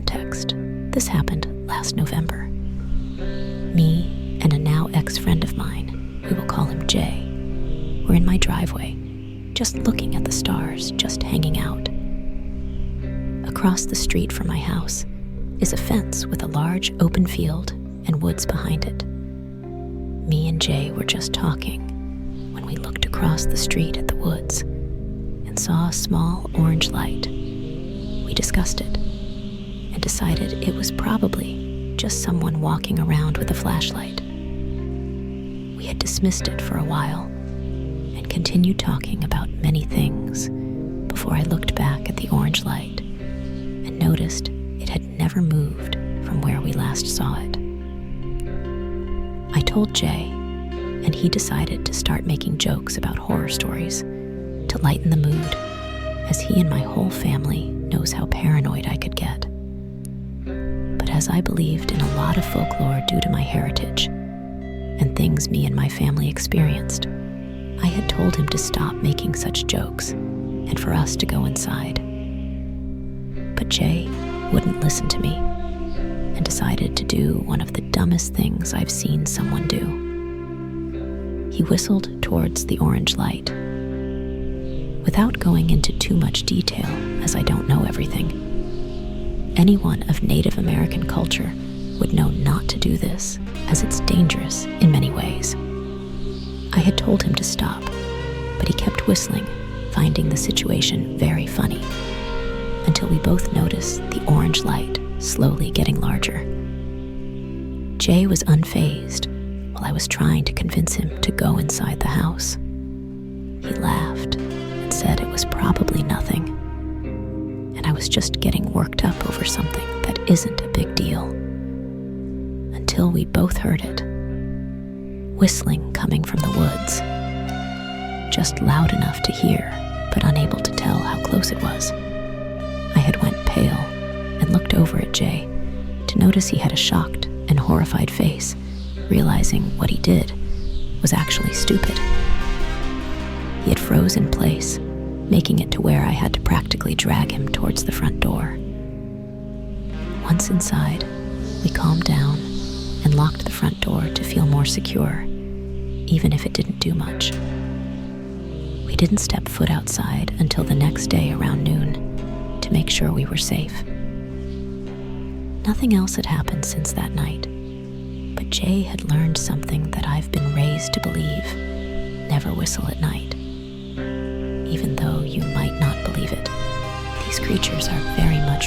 context, this happened last November. Me and a now ex-friend of mine, we will call him Jay, were in my driveway, just looking at the stars, just hanging out. Across the street from my house is a fence with a large open field and woods behind it. Me and Jay were just talking when we looked across the street at the woods and saw a small orange light. We discussed it and decided it was probably just someone walking around with a flashlight. We had dismissed it for a while and continued talking about many things before I looked back at the orange light and noticed it had never moved from where we last saw it. I told Jay, and he decided to start making jokes about horror stories to lighten the mood, as he and my whole family knows how paranoid I could get. But as I believed in a lot of folklore due to my heritage and things me and my family experienced, I had told him to stop making such jokes and for us to go inside. But Jay wouldn't listen to me and decided to do one of the dumbest things I've seen someone do. He whistled towards the orange light. Without going into too much detail, as I don't know everything, anyone of Native American culture would know not to do this, as it's dangerous in many ways. I had told him to stop, but he kept whistling, finding the situation very funny, until we both noticed the orange light slowly getting larger. Jay was unfazed while I was trying to convince him to go inside the house. He laughed and said it was probably nothing, and I was just getting worked up over something that isn't a big deal, until we both heard it. Whistling coming from the woods, just loud enough to hear, but unable to tell how close it was. I had went pale and looked over at Jay to notice he had a shocked and horrified face, realizing what he did was actually stupid. He had froze in place, making it to where I had to practically drag him towards the front door. Once inside, we calmed down and locked the front door to feel more secure, even if it didn't do much. We didn't step foot outside until the next day around noon to make sure we were safe. Nothing else had happened since that night, but Jay had learned something that I've been raised to believe: never whistle at night. Even though you might not believe it, these creatures are very much